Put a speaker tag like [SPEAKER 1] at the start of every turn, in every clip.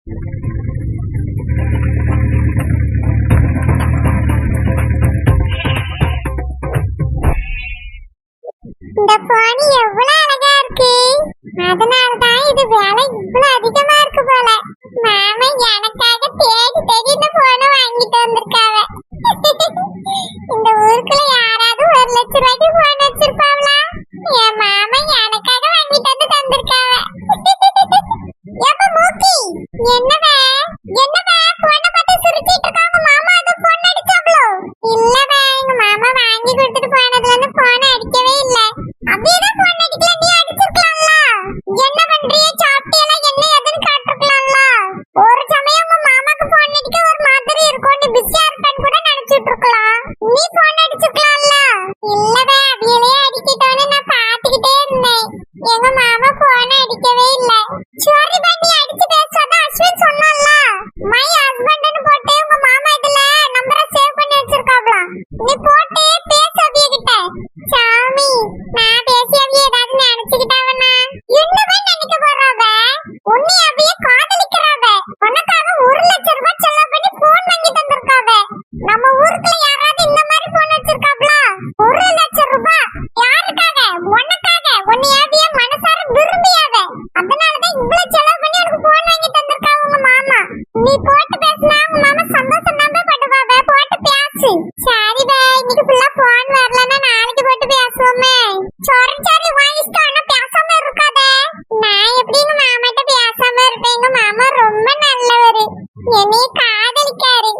[SPEAKER 1] இந்த பாணி எவ்வளவு அழகா இருக்கு. அதனாலதான் இது விலை இவ்வளவு அதிகமா இருக்கு போல. மாமா எனக்காக தேடி தேடி இந்த போனை வாங்கிட்டு வந்திருக்காவ. இந்த ஊருக்குள்ள யாராவது 1,00,000 ரூபாய்க்கு போன் வச்சிருப்பாங்களா? என் மாமா எனக்காக வாங்கிட்டு வந்து தந்திருக்காவ. எப்ப மூக்கி என்னவே போனை பார்த்து சிரிச்சிட்டு இருக்காங்க. மாமா அது போன் அடிச்சாங்களோ? இல்லவே எங்க மாமா வாங்கி கொடுத்துட்டு போனதுல இருந்து போனை அடிக்கவே இல்லை. அப்படியே போன் அடிக்கல, நீ அடிச்சிருக்கலாம்ல. என்ன பண்றியே, சாப்பிட்டியல, என்ன எதுன்னு காட்டிருக்கலாம்ல. ஒரு சமயம் உங்க மாமாக்கு போன் அடிக்க ஒரு மாதிரி இருக்கும், நீ பிஸியா இருப்பேன்னு கூட நினைச்சிட்டு இருக்கலாம். நீ போன் அடிச்சிருக்கலாம்ல. இல்லவே அப்படியே அடிக்கிட்டோன்னு நான் பாத்துக்கிட்டே இருந்தேன். எங்க மாமா போன் அடிக்கவே இல்லை. சரி பண்ணி அடிச்சு பேசாத அஸ்வின் சொன்னான்ல, மை ஹஸ்பண்ட்னு போட்டு உங்க மாமா இதுல நம்பரை சேவ் பண்ணி வச்சிருக்காங்களா. நீ போட்டு பேச அவிய கிட்ட. சாமி நான் பேசி அவிய ஏதாவது நினைச்சுக்கிட்டாவனா? என்னவே நினைக்க போறாவ? உன்னை அவிய காதலிக்கிறாவ. உனக்காக 1,00,000 ரூபாய் செலவு பண்ணி போன் வாங்கி தந்திருக்காவ. நம்ம ஊருக்குள்ள யாராவது இந்த மாதிரி போன் வச்சிருக்காங்களா? 1,00,000 ரூபாய் யாருக்காக? உனக்காக. உன்னை அவிய மனசார விரும்பியாவ. அதனாலதான் இவ்வளவு செலவு பண்ணி உனக்கு போன் வாங்கி தந்திருக்காவ உங்க மாமா. நீ போட்டு பேசினா உங்க மாமா சந்தோஷம் தான் படுவாவ. போட்டு பேசு. சரி பே, இன்னைக்கு ஃபுல்லா போன் வரலன்னா நாளைக்கு போட்டு பேசுவோமே. சரி வாங்கிட்டு ஆனா பேசாம இருக்காதே. நான் எப்படி எங்க மாமாட்ட பேசாம இருப்பேன்? எங்க மாமா ரொம்ப நல்லவரு, என்னைய காதலிக்காரு.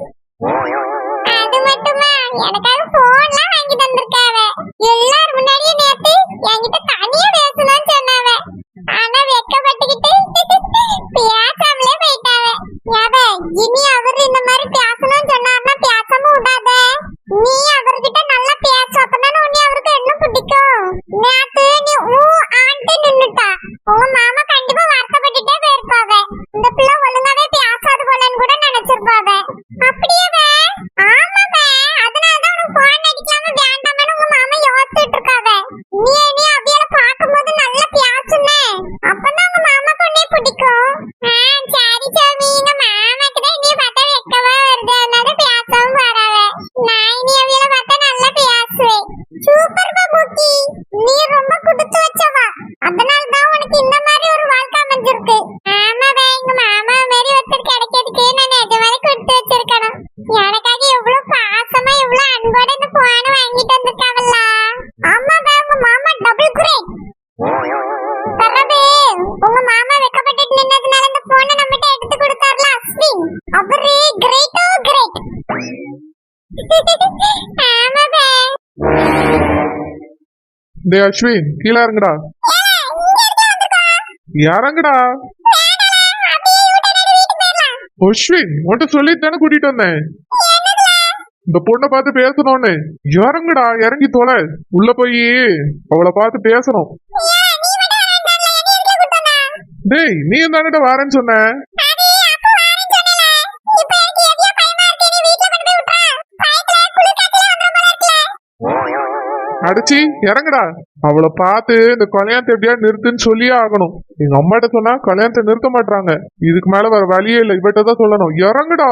[SPEAKER 1] அது மட்டுமா, எனக்காக போன்லாம் வாங்கி தந்திருக்காவ. எல்லாரும் முன்னாடியும் நேத்து என்கிட்ட தனியா பேசணும்னு சொன்னாவ. ஆனா வெக்கப்பட்டுக்கிட்டு பேசாமலே போயிட்டாவ. யாவ இனி அவரு இந்த மாதிரி பேசணும்னு சொன்னாருன்னா பேசாம விடாத. நீ அவர்கிட்ட நல்லா பேச, அப்பதானே உன்னை அவருக்கு என்ன பிடிக்கும். நேத்து நீ ஆண்டு நின்னுட்டா, உங்க மாமா கண்டிப்பா வருத்தப்பட்டுட்டே போயிருப்பாவ. இந்த பிள்ளை ஒழுங்காவே பேசாது போலன்னு கூட நினைச்சிருப்பாவ. அப்படியே ஆமாவே, அதனாலதான் உனக்கு போன் அடிக்காம வேண்டாமன்னு உங்க மாமா யோசிச்சுட்டு இருக்காவ. நீ அவியல பார்க்கும்போது நல்லா பேசுனே, அப்பதான் உங்க மாமாக்கு உன்னை பிடிக்கும். சரி சாமி, எங்க மாமாக்கு தான் இனி பார்த்தா வெக்கமா வருது, அதனால பேசாம வராவ. நான் இனி அவியல பார்த்தா நல்லா பேசுவேன். சூப்பர் பாபுக்கி, நீ ரொம்ப குடுத்து வச்சவா. அதனாலதான் உனக்கு இந்த மாதிரி ஒரு வாழ்க்கை அமைஞ்சிருக்கு. ஆமாவே, எங்க மாமா மாதிரி ஒருத்தர் கிடைக்கிறதுக்கு நான் நிஜமாவே கொடுத்து வச்சிருக்கணும். எனக்காக எவ்வளவு பாசமா எவ்வளவு அன்போட இந்த போனை வாங்கிட்டு வந்திருக்காவல்ல. ஆமாவே, உங்க மாமா டபுள் கிரேட். பரவே, உங்க மாமா வெக்கப்பட்டுட்டு நின்னதுனால இந்த போனை நம்மகிட்ட எடுத்து கொடுத்தார்ல அஸ்வின், அவரு கிரேட்டோ கிரேட். ஆமாவே.
[SPEAKER 2] டேய் அஸ்வின், கீழே இறங்குடா. இறங்குடா. அஸ்வின், உன்கிட்ட சொல்லிட்டு தானே கூட்டிட்டு வந்தேன் இந்த பொண்ணை பார்த்து பேசணும்னு. இறங்குடா, இறங்கி தொலை. உள்ள போய் அவளை பார்த்து பேசணும். டேய், நீ தானே வரேன்னு சொன்ன. அடிச்சி இறங்குடா. அவளை பார்த்து இந்த கல்யாணத்தை எப்படியா நிறுத்துன்னு சொல்லியே ஆகணும். எங்க அம்மாட்ட சொன்னா கல்யாணத்தை நிறுத்த மாட்டாங்க. இதுக்கு மேல வேற வழியே இல்லை, இவட்ட தான் சொல்லணும். இறங்குடா.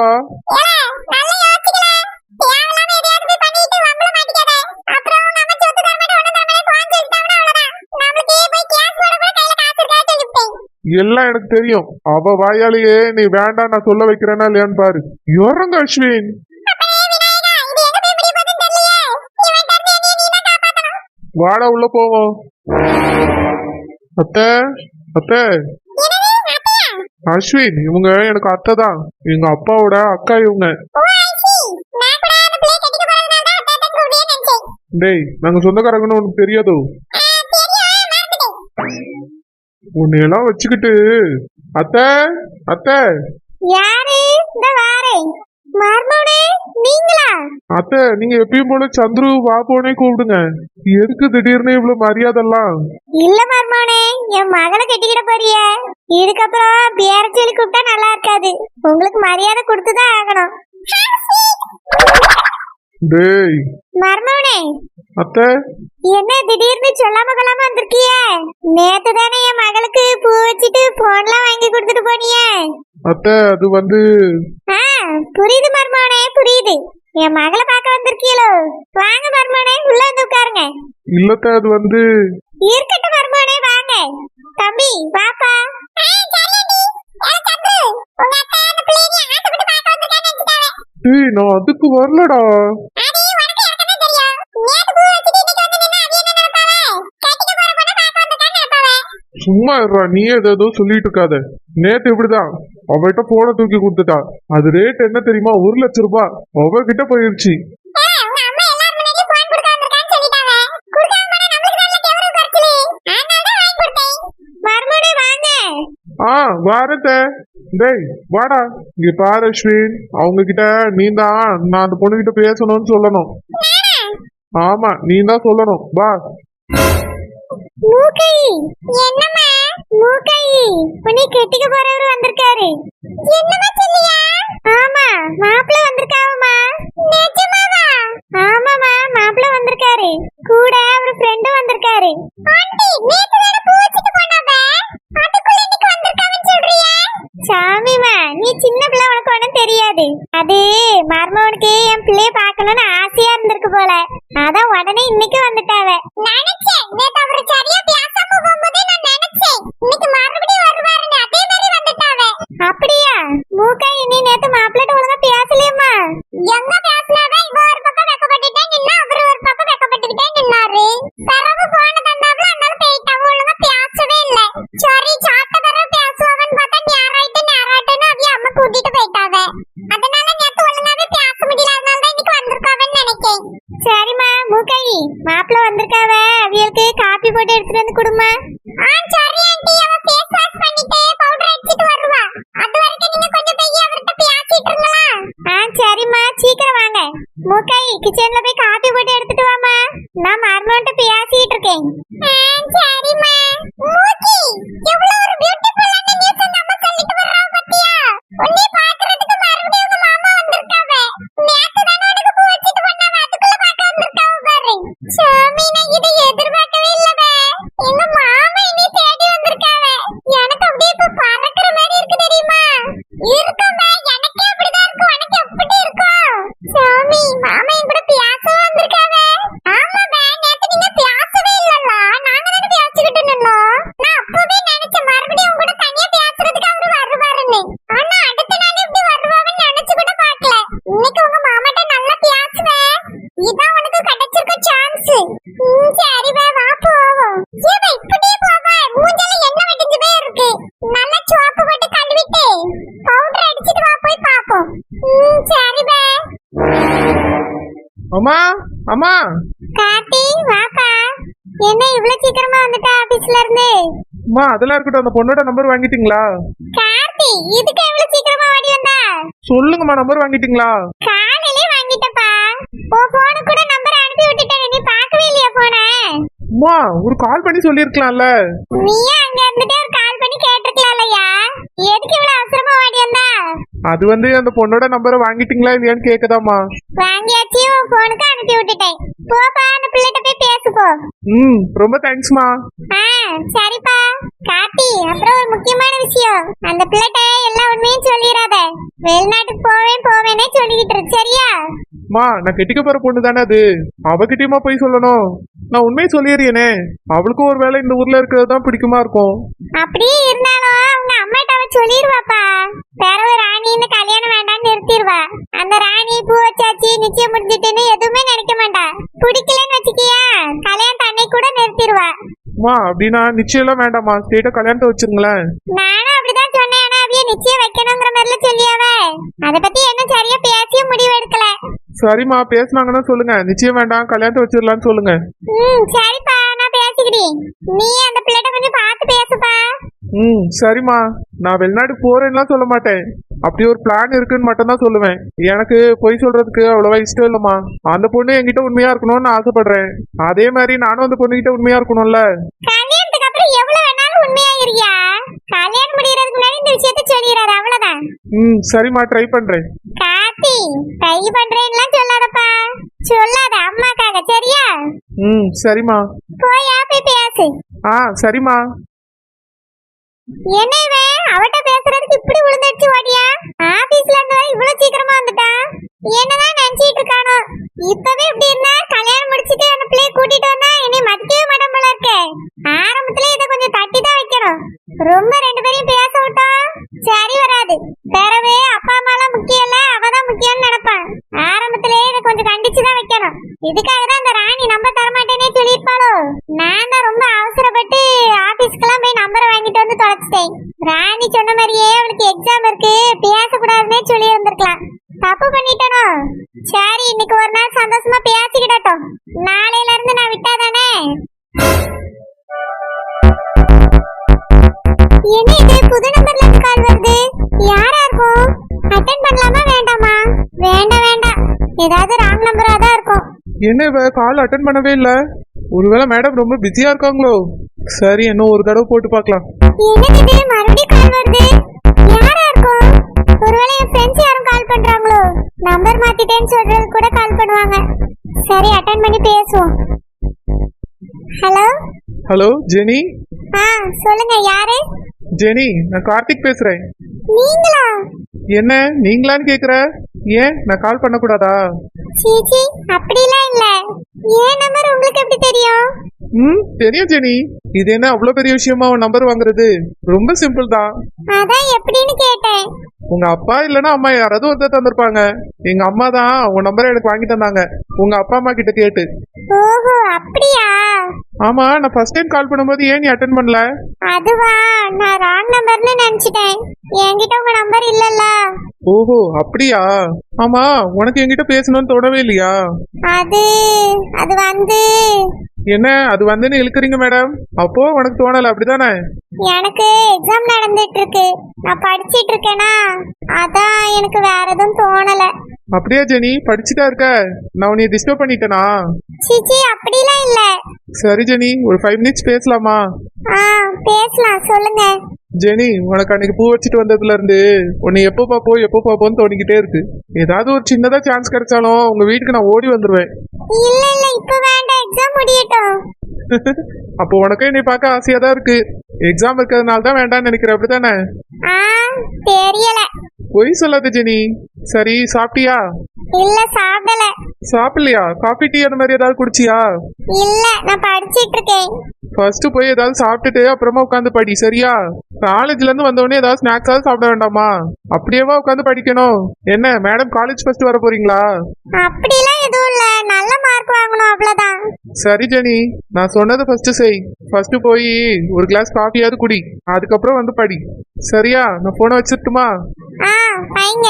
[SPEAKER 2] எல்லாம் எனக்கு தெரியும். அவ வாயாலேயே நீ வேண்டாம் நான் சொல்ல வைக்கிறேன்னா இல்லையான்னு பாரு. இறங்க அஸ்வின். வாடா, உள்ள போவோம். அத்தை அத்தை, அஸ்வின் இவங்க எனக்கு அத்தை தான். எங்க அப்பாவோட அக்கா இவங்க. டேய், நாங்க சொந்தக்காரங்கன்னு உனக்கு தெரியாதோ? உன்னையெல்லாம் வச்சுக்கிட்டு அத்தை அத்தை.
[SPEAKER 1] யாரு? இந்த வாரே மார்மோனே, நீங்களா?
[SPEAKER 2] அத்தை, நீங்க எப்பயும் போல சந்துரு வாப்போனே கூப்பிடுங்க. எதுக்கு திடீர்னு இவ்வளவு மரியாதைலாம்?
[SPEAKER 1] இல்ல மார்மோனே, என் மகளை கட்டிக்கிட போறிய. இதுக்கப்புறம் பேர சொல்லி கூப்பிட்டா நல்லா இருக்காது. உங்களுக்கு மரியாதை கொடுத்துதான் ஆகணும்.
[SPEAKER 2] டேய்
[SPEAKER 1] மர்மவனே,
[SPEAKER 2] அத்தை.
[SPEAKER 1] என்ன திடீர்னு சொல்லாம கொள்ளாம வந்திருக்கிய? நேத்து தானே என் மகளுக்கு பூ வச்சுட்டு போன்லாம் வாங்கி கொடுத்துட்டு போனியே.
[SPEAKER 2] அத்தை அது வந்து
[SPEAKER 1] ஆ, புரியுது மர்மவனே, புரியுது. என் மகளை பார்க்க வந்திருக்கீங்களோ? வாங்க மர்மவனே, உள்ள வந்து உட்காருங்க.
[SPEAKER 2] இல்லத்த அது வந்து
[SPEAKER 1] இருக்கட்டும் மர்மவனே, வாங்க. தம்பி வாப்பா.
[SPEAKER 2] டேய் நான் அதுக்கு வரலடா. சும்மா இருடா, நீ ஏதோ சொல்லிட்டு இருக்காத. நேத்து இப்படிதான் அவகிட்ட போன தூக்கி கொடுத்துட்டா. அது ரேட் என்ன தெரியுமா? 1,00,000 ரூபாய் அவகிட்ட போயிருச்சு. ஆ வாரத்த. டேய் வாடா இங்க பாரு அஸ்வின், அவங்க கிட்ட நீ தான் நான் அந்த பொண்ணு கிட்ட பேசணும்னு சொல்லணும். ஆமா நீ தான் சொல்லணும். வா.
[SPEAKER 1] மூக்கை, என்னம்மா மூக்கை, உன்னை கெட்டிக்க போறவர் வந்திருக்காரு. என்னம்மா சொல்லியா? ஆமா, மாப்பிள்ளை வந்திருக்காவம்மா. நிஜமாவா? ஆமாமா, மாப்பிள்ளை வந்திருக்காரு. கூட ஒரு ஃப்ரெண்ட் வந்திருக்காரு. ஆண்டி, நேத்து தான பூ வச்சிட்டு போனாவ, அதுக்குள்ள இன்னைக்கு வந்திருக்காவன்னு சொல்றியா? சாமிமா, நீ சின்ன பிள்ளை, உனக்கு ஒண்ணும் தெரியாது. அது மர்மவனுக்கு என் பிள்ளைய பார்க்கணும்னு ஆசையா இருந்திருக்கு போல, அதான் உடனே இன்னைக்கு வந்துட்டாவ. நினைச்சேன், நேத்து அவரு சரியா பேசாம போகும்போதே நான் நினைச்சேன் இன்னைக்கு மறுபடியும் வருவாருன்னு. அதே மாதிரி வந்துட்டாவ. அப்படியா? மூக்கை, நீ நேத்து மாப்பிள்ளைட்ட ஒழுங்கா பேசலையம்மா? எங்க பேசினாவ? இவ ஒரு பக்கம் வெக்கப்பட்டுட்டே நின்னா, அவரு ஒரு பக்கம் வெக்கப்பட்டுக்கிட்டே நின்னாரு. பிறகு போன தந்தாப்புல அதனால போயிட்டாவ, ஒழுங்கா பேசவே இல்ல. சரி சாத்த பிறகு பேசுவாங்கன்னு பார்த்தா நேராட்டுன்னு அவிய அம்மா கூட்டிட்டு போயிட்டாவ. அதனால நேத்து ஒழுங்காவே பேச முடியல, அதனால தான் இன்னைக்கு வந்திருக்காவன்னு நினைக்கேன். சரிம்மா மூக்கை, மாப்பிள்ளை வந்திருக்காவ, அவியலுக்கு காபி போட்டு எடுத்துட்டு வந்து கொடுமா. ஆ சரி ஆண்டி, அவ ஃபேஸ் வாஷ் பண்ணிட்டு பவுடர் அடிச்சிட்டு வருவா. அது வரைக்கும் நீங்க கொஞ்சம் போய் அவர்ட்ட பேசிட்டு இருங்களா? ஆ சரிம்மா, சீக்கிரம் வாங்க. மூக்கை, கிச்சன்ல போய் காபி போட்டு எடுத்துட்டு வாமா, நான் மர்மவன்ட்ட பேசிட்டு இருக்கேன். ஆ சரிம்மா. மூக்கி, எவ்வளவு ஒரு பியூட்டிஃபுல்லான நியூஸ் அந்த அம்மா சொல்லிட்டு வர்றா பத்தியா? உன்னை பார்க்கிறதுக்கு மறுபடியும் உங்க மாமா வந்திருக்காவ. நேத்து தான உனக்கு பூ வச்சிட்டு போனாவ, அதுக்குள்ள பார்க்க வந்திருக்காவ பாரு. சாமி, நான் இதை எதிர்பார்க்கவே இல்லவே. எங்க மாமா என்னை தேடி வந்திருக்காவ. எனக்கு அப்படியே இப்ப பறக்கிற மாதிரி இருக்கு தெரியுமா? இருக்குமே, எனக்கே அப்படிதான் இருக்கு. உனக்கு எப்படி இருக்கும்? சாமி, மாமா என் கூட பேசவும் வந்திருக்காவ. ஆமாவே, நேத்து நீங்க பேசவே இல்லல்ல, நாங்க தானே பேசிக்கிட்டு நின்னோம். நான் அப்பவே நினைச்சேன் மறுபடியும் உங்க கூட தனியா பேசுறதுக்கு அவரு வருவாருன்னு. ஆனா அடுத்த நாள் இப்படி வருவாருன்னு நினைச்சு கூட பார்க்கல. இன்னைக்கு உங்க மாமாட்ட நல்லா பேசுவேன். இதான் உனக்கு கிடைச்சிருக்க சான்ஸ். சரிவே, வா போவோம். ஏவே இப்படியே போவா? மூஞ்சல எண்ணெய் வெடிஞ்சவே இருக்கு. நல்லா சோப்பு போட்டு கழுவிட்டு பவுடர் அடிச்சிட்டு வா, போய் பாப்போம். சரிவே.
[SPEAKER 2] அம்மா அம்மா.
[SPEAKER 1] கார்த்தி, வாப்பா. என்ன இவ்வளவு சீக்கிரமா வந்துட்ட ஆபீஸ்ல இருந்து?
[SPEAKER 2] அம்மா அதெல்லாம் இருக்கட்டும், அந்த பொண்ணோட நம்பர் வாங்கிட்டீங்களா?
[SPEAKER 1] கார்த்தி, இதுக்கு எவ்வளவு சீக்கிரமா ஓடி வந்தா?
[SPEAKER 2] சொல்லுங்கம்மா, நம்பர் வாங்கிட்டீங்களா?
[SPEAKER 1] காலையிலே வாங்கிட்டப்பா. உன் போனு கூட நம்பர் அனுப்பி விட்டுட்டேன், நீ பார்க்கவே இல்லையா போன?
[SPEAKER 2] அம்மா ஒரு கால் பண்ணி சொல்லிருக்கலாம்ல.
[SPEAKER 1] நீயே அங்க இருந்துட்டே ஒரு கால் பண்ணி கேட்டிருக்கலாம்லையா? எதுக்கு இவ்வளவு அவசரமா ஓடி வந்தா?
[SPEAKER 2] அது வந்து அந்த பொண்ணோட நம்பரை வாங்கிட்டீங்களா இல்லையான்னு கேக்குதாம்மா.
[SPEAKER 1] வாங்கியாச்சு, உன் போனுக்கு அனுப்பி விட்டுட்டேன். போப்பா, அந்த பிள்ளைகிட்ட போய் பேசு போ.
[SPEAKER 2] ரொம்ப தேங்க்ஸ்மா.
[SPEAKER 1] ஆ சரிப்பா. கார்த்தி, அப்புறம் ஒரு முக்கியமான விஷயம், அந்த பிள்ளைகிட்ட எல்லா உண்மையும் சொல்லிடாத. வெளிநாட்டுக்கு போவேனே சொல்லிக்கிட்டு இருக்கு, சரியா?
[SPEAKER 2] மா நான் கெட்டிக்க போற பொண்ணு தானே அது, அவகிட்டயுமா போய் சொல்லணும்? நான் உண்மையை சொல்லிடுறேனே, அவளுக்கும் ஒரு வேளை இந்த ஊர்ல இருக்கிறது தான் பிடிக்குமா இருக்கும்.
[SPEAKER 1] அப்படியே இருந்தாலும் அவங்க அம்மாட்ட அவ சொல்லிடுவாப்பா. வேற ஒரு ராணி இந்த கல்யாணம் வேண்டாம்னு நிறுத்திடுவா. அந்த ராணி பூ வச்சாச்சு நிச்சயம் முடிஞ்சிட்டுன்னு எதுவுமே நினைக்க மாட்டா. பிடிக்கலன்னு வச்சுக்கியா, கல்யாணம் அன்னைக்கு கூட நிறுத்திடுவா.
[SPEAKER 2] மா அப்படின்னா நிச்சயம் எல்லாம் வேண்டாமா, ஸ்ட்ரெயிட்டா கல்யாணத்தை வச்சிருங்களேன்.
[SPEAKER 1] நானும் அப்படிதான் சொன்னேன், ஆனா அவைய நிச்சயம் வைக்கணுங்கிற மாதிரில சொல்லியாவ. அதை பத்தி என்ன சரியா பேசியும் முடிவு எடுக்கல.
[SPEAKER 2] சரிம்மா, பேசினாங்கன்னா சொல்லுங்க, நிச்சயம் வேண்டாம் கல்யாணத்தை வச்சிடலான்னு சொல்லுங்க.
[SPEAKER 1] சரிப்பா, நான் பேசிக்கிறேன். நீ அந்த பிள்ளைகிட்ட கொஞ்சம் பார்த்து பேசுப்பா.
[SPEAKER 2] சரிம்மா. நான் வெளிநாடு போறேன்னுலாம் சொல்ல மாட்டேன், அப்படி ஒரு பிளான் இருக்குன்னு மட்டும் தான் சொல்லுவேன். எனக்கு பொய் சொல்றதுக்கு அவ்வளவா இஷ்டம் இல்லம்மா. அந்த பொண்ணு என்கிட்ட உண்மையா இருக்கணும்னு ஆசைப்படுறேன். அதே மாதிரி நானும் அந்த பொண்ணு கிட்ட உண்மையா இருக்கணும்ல.
[SPEAKER 1] கல்யாணத்துக்கு அப்புறம் எவ்வளவு வேணாலும் உண்மையா இருக்கியா? கல்யாணம் முடியறதுக்கு முன்னாடி இந்த விஷயத்த சொல்லிடுறாரு, அவ்வளவுதான்.
[SPEAKER 2] சரிம்மா, ட்ரை பண்றேன்.
[SPEAKER 1] கார்த்தி, ட்ரை பண்றேன்லாம் சொல்லாதப்பா. சொல்லாத அம்மாக்காக சரியா?
[SPEAKER 2] ம் சரிம்மா.
[SPEAKER 1] போய் பேசு.
[SPEAKER 2] சரிம்மா.
[SPEAKER 1] என்ன இவன் அவட்ட பேசுறதுக்கு இப்படி விழுந்துச்சு ஓடியா? ஆபீஸ்ல இருந்து வர இவ்வளவு சீக்கிரமா வந்துட்டா? என்னதான் நினைச்சிட்டு இருக்கானோ? இப்பவே இப்படி இருந்தா கல்யாணம் முடிச்சிட்டு அந்த பிள்ளைய கூட்டிட்டு வந்தா என்னை மதிக்கவே மாட்டான் போல இருக்கே. ஆரம்பத்திலே இதை கொஞ்சம் தட்டி தான் வைக்கணும். ரொம்ப ரெண்டு பேரையும் பேச விட்டோம் சரி வராது. பிறவே அப்பா அம்மா எல்லாம் முக்கியம் இல்ல, அவதான் முக்கியம்னு நினைப்பான். ஆரம்பத்திலே இதை கொஞ்சம் கண்டிச்சு தான் வைக்கணும். இதுக்காக தான் இந்த ராணி நம்பர் தரமாட்டேனே சொல்லியிருப்பாளோ? நான் தான் ரொம்ப அவசரப்பட்டு ஆபீஸ்க்கெல்லாம் போய் நம்பரை வாங்கிட்டு வந்து தொலைச்சிட்டேன். ராணி சொன்ன மாதிரியே அவளுக்கு எக்ஸாம் இருக்கு, பேசக்கூடாதுன்னே சொல்லி இருந்திருக்கலாம். தப்பு பண்ணிட்டனோ? சரி இன்னைக்கு ஒரு நாள் சந்தோஷமா பேசிக்கிட்டோம். நாளையில இருந்து நான் விட்டாதானே. என்ன இது புது நம்பர்ல இருந்து கால் வருது? யாரா இருக்கும்? அட்டெண்ட் பண்ணலாமா வேண்டாமா? வேண்டாம் வேண்டாம், ஏதாவது ராங் நம்பரா தான் இருக்கும்.
[SPEAKER 2] என்ன இவ கால் அட்டன் பண்ணவே இல்ல? ஒருவேளை மேடம் ரொம்ப பிஸியா இருக்காங்களோ? சரி இன்னும் ஒரு தடவை போட்டு பார்க்கலாம்.
[SPEAKER 1] என்னது இது மறுபடியும் கால் வருது? யாரா இருக்கும்? ஒருவேளை என் ஃப்ரெண்ட்ஸ் யாரும் கால் பண்றாங்களோ? நம்பர் மாத்திட்டேன்னு சொல்றது கூட கால் பண்ணுவாங்க. சரி அட்டெண்ட் பண்ணி பேசுவோம். Hello
[SPEAKER 2] hello Jenny.
[SPEAKER 1] சொல்லுங்க யாரு?
[SPEAKER 2] ஜெனி நான் கார்த்திக் பேசுறேன்.
[SPEAKER 1] நீங்களா?
[SPEAKER 2] என்ன நீங்களான்னு கேக்குற? ஏன் நான் கால் பண்ணக்கூடாதா?
[SPEAKER 1] சீச்சி அப்படிலாம் இல்ல. ஏன் நம்பர் உங்களுக்கு எப்படி தெரியும்?
[SPEAKER 2] தெரியும் ஜெனி. இது என்ன அவ்வளவு பெரிய விஷயமா உன் நம்பர் வாங்குறது? ரொம்ப சிம்பிள் தான்.
[SPEAKER 1] அதான் எப்படின்னு கேட்டேன்.
[SPEAKER 2] உங்க அப்பா இல்லனா அம்மா யாராவது ஒருத்தர் தந்திருப்பாங்க. எங்க அம்மா தான் உன் நம்பரை எனக்கு வாங்கி தந்தாங்க உங்க அப்பா அம்மா கிட்ட கேட்டு.
[SPEAKER 1] ஓஹோ அப்படியா?
[SPEAKER 2] ஆமா நான் ஃபர்ஸ்ட் டைம் கால் பண்ணும்போது ஏன் நீ அட்டெண்ட் பண்ணல?
[SPEAKER 1] அதுவா நான் ராங் நம்பர்னு நினைச்சிட்டேன். என்கிட்ட உங்க நம்பர் இல்லல்ல.
[SPEAKER 2] ஓஹோ அப்படியா? ஆமா உனக்கு என்கிட்ட பேசணும்னு தோணவே இல்லையா?
[SPEAKER 1] அது வந்து
[SPEAKER 2] என்ன அது வந்துன்னு இழுக்குறீங்க மேடம்? அப்போ உனக்கு தோணல அப்படிதானே?
[SPEAKER 1] எனக்கு எக்ஸாம் நடந்துட்டு இருக்கு, நான் படிச்சிட்டு இருக்கேனா, அதான் எனக்கு வேற எதுவும் தோணல.
[SPEAKER 2] அப்படியா ஜெனி? படிச்சுட்டா இருக்க? நான் உன்னை டிஸ்டர்ப் பண்ணிட்டேனா?
[SPEAKER 1] சீச்சி அப்படிலாம் இல்ல.
[SPEAKER 2] சரி ஜெனி ஒரு 5 மினிட்ஸ் பேசலாமா?
[SPEAKER 1] பேசலாம் சொல்லுங்க.
[SPEAKER 2] ஜெனி உனக்கு அன்னைக்கு பூ வச்சுட்டு வந்ததுல இருந்து உன்னை எப்போ பாப்போன்னு தோணிக்கிட்டே இருக்கு. ஏதாவது ஒரு சின்னதா சான்ஸ் கிடைச்சாலும் உங்க வீட்டுக்கு நான் ஓடி வந்துருவேன்.
[SPEAKER 1] இல்ல இல்ல இப்ப வேண்டாம், எக்ஸாம் முடியட்டும்.
[SPEAKER 2] அப்போ உனக்கு என்னை பார்க்க ஆசையா தான் இருக்கு. எக்ஸாம் இருக்கிறதுனால தான் வேண்டாம்னு நினைக்கிறேன் அப்படித்தானே?
[SPEAKER 1] தெரியல.
[SPEAKER 2] பொய் சொல்லாத ஜெனி. சரி சாப்பிட்டியா?
[SPEAKER 1] இல்ல சாப்பிடல.
[SPEAKER 2] சாப்பிடலையா? காஃபி டீ அந்த மாதிரி ஏதாவது குடிச்சியா?
[SPEAKER 1] இல்ல நான் படிச்சிட்டு இருக்கேன்.
[SPEAKER 2] ஃபர்ஸ்ட் போய் ஏதாவது சாப்பிட்டுட்டு அப்புறமா உட்காந்து படி சரியா? காலேஜ்ல இருந்து வந்தவொடனே ஏதாவது ஸ்நாக்ஸாவது சாப்பிட வேண்டாமா? அப்படியேவா உட்காந்து படிக்கணும்? என்ன மேடம் காலேஜ் ஃபர்ஸ்ட் வர போறீங்களா?
[SPEAKER 1] அப்படிலாம் எதுவும் இல்ல, நல்ல மார்க் வாங்கணும் அவ்வளவுதான்.
[SPEAKER 2] சரி ஜெனி நான் சொன்னது ஃபர்ஸ்ட் செய். ஃபர்ஸ்ட் போய் ஒரு கிளாஸ் காஃபியாவது குடி, அதுக்கப்புறம் வந்து படி சரியா? நான் போனை வச்சிருட்டுமா?
[SPEAKER 1] வைங்க.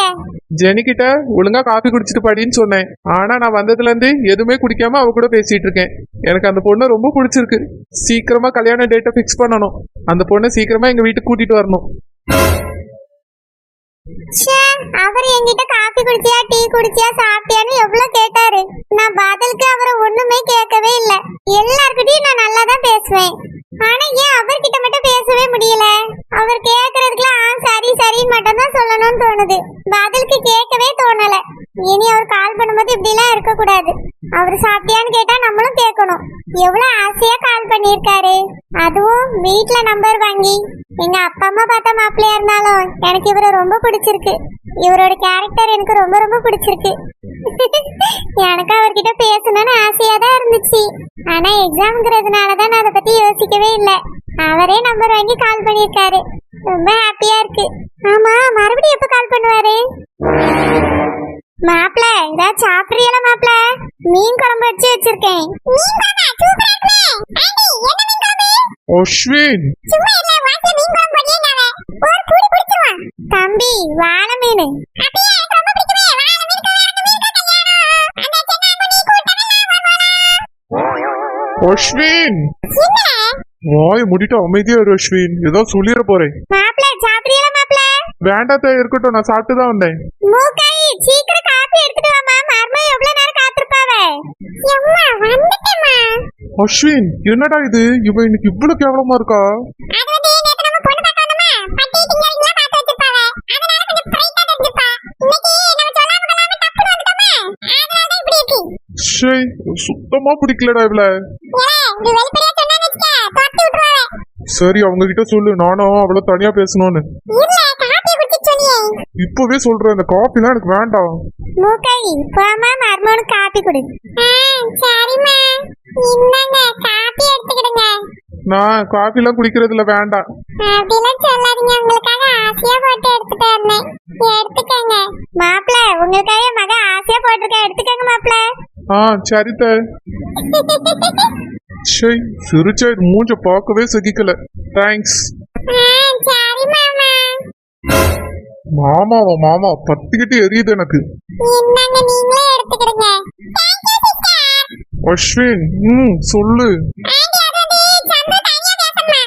[SPEAKER 2] ஜெனி கிட்ட ஒழுங்கா காஃபி குடிச்சிட்டு படின்னு சொன்னேன். ஆனா நான் வந்ததுல இருந்து எதுவுமே குடிக்காம அவ கூட பேசிட்டு இருக்கேன். எனக்கு அந்த பொண்ணை ரொம்ப பிடிச்சிருக்கு. சீக்கிரமா கல்யாண டேட்டை ஃபிக்ஸ் பண்ணணும். அந்த பொண்ணை சீக்கிரமா எங்க வீட்டுக்கு கூட்டிட்டு வரணும்.
[SPEAKER 1] அவர் என்கிட்ட காபி குடிச்சியா டீ குடிச்சியா சாப்பிட்டியான்னு எவ்வளவு கேட்டாரு. நான் பதிலுக்கு அவரை ஒண்ணுமே கேட்கவே இல்ல. எல்லார்கிட்டயும் நான் நல்லா தான் பேசுவேன். ஆனா ஏன் அவர்கிட்ட மட்டும் பேசவே முடியல? அவர் கேக்குறதுக்குலாம் சரி சரின்னு மட்டும் தான் சொல்லணும்னு தோணுது, பதிலுக்கு கேட்கவே தோணல. இனி அவர் கால் பண்ணும்போது இப்படி எல்லாம் இருக்க கூடாது. அவர் சாப்பிட்டியான்னு கேட்டா நம்மளும் கேட்கணும். எவ்வளவு ஆசையா கால் பண்ணிருக்காரு, அதுவும் வீட்டுல நம்பர் வாங்கி. எங்க அப்பா அம்மா பார்த்த மாப்பிள்ளையா இருந்தாலும் எனக்கு இவரை ரொம்ப பிடிச்சிருக்கு. இவரோட கேரக்டர் எனக்கு ரொம்ப ரொம்ப பிடிச்சிருக்கு. எனக்கு அவர்கிட்ட பேசணும்னு ஆசையா தான் இருந்துச்சு. ஆனா எக்ஸாம்ங்கிறதுனாலதான் நான் அதை பத்தி யோசிக்கவே இல்லை. அவரே நம்பர் வாங்கி கால் பண்ணிருக்காரு. ரொம்ப ஹாப்பியா இருக்கு. ஆமா மறுபடியும் எப்ப கால் பண்ணுவாரு? மாப்பிள ஏதாவது சாப்பிடுறீங்களா? மாப்பிள மீன் குழம்பு வச்சு வச்சிருக்கேன். தம்பி வாழை மீன்.
[SPEAKER 2] அஸ்வின் வாய் முடிட்டு அமைதியா இரு அஸ்வின், ஏதோ சொல்லிட போறேன்.
[SPEAKER 1] மாப்பிள சாப்பிடுறீங்களா? மாப்பிள
[SPEAKER 2] வேண்டாத்த இருக்கட்டும், நான் சாப்பிட்டு தான் வந்தேன்.
[SPEAKER 1] மூக்காய் சீக்கிரம் காபி எடுத்துட்டு வாமா, மர்ம எவ்வளவு நேரம் காத்திருப்பாவே. அம்மா வந்துட்டேமா.
[SPEAKER 2] அஸ்வின் என்னடா இது, இவ இன்னைக்கு இவ்வளவு கேவலமா இருக்கா?
[SPEAKER 1] அது வந்து நேத்து நம்ம பொண்ணு பார்க்க வந்தோமா, பட்டி டிங்கரிங்லாம் பார்த்து வச்சிருப்பாவே. அதனால கொஞ்சம் பிரைட்டா தெரிஞ்சிப்பா. இன்னைக்கு நம்ம சொல்லாம கொள்ளாம டக்குனு வந்துட்டோமா, அதனால தான் இப்படி இருக்கு.
[SPEAKER 2] ஷே சுத்தமா பிடிக்கலடா இவள.
[SPEAKER 1] இது வெளிப்படையா சொன்னா வெச்சுக்க தொட்டி விட்டுருவாங்க.
[SPEAKER 2] சரி அவங்க கிட்ட சொல்லு நானும் அவள தனியா பேசணும்னு.
[SPEAKER 1] இல்ல காப்பி குடிச்சு சொன்னியே.
[SPEAKER 2] இப்பவே சொல்றேன் இந்த காஃபிலாம் எனக்கு வேண்டாம்.
[SPEAKER 1] மூக்கவி போமா மர்மோனு காப்பி குடு. சரிம்மா இந்தாங்க காப்பி எடுத்துக்கிடுங்க.
[SPEAKER 2] நான் காஃபிலாம் குடிக்கிறதுல வேண்டாம்.
[SPEAKER 1] அப்படிலாம் சொல்லாதீங்க, உங்களுக்காக ஆசையா போட்டு எடுத்துட்டு வந்தேன், எடுத்துக்கங்க. மாப்பிள்ள உங்களுக்காக மக ஆசையா போட்டிருக்க, எடுத்துக்கங்க மாப்பிள்ள.
[SPEAKER 2] சரித்த. ஷே சிரிச்சா இது மூஞ்ச பார்க்கவே சகிக்கல. தேங்க்ஸ்.
[SPEAKER 1] சரி மாமா.
[SPEAKER 2] மாமாவா மாமா பத்திக்கிட்டு எரியுது எனக்கு.
[SPEAKER 1] இந்தாங்க நீங்களே எடுத்துக்கிடுங்க. Thank you sister.
[SPEAKER 2] அஸ்வின் சொல்லு.
[SPEAKER 1] ஆண்டி அது சந்து தனியா பேசணுமா?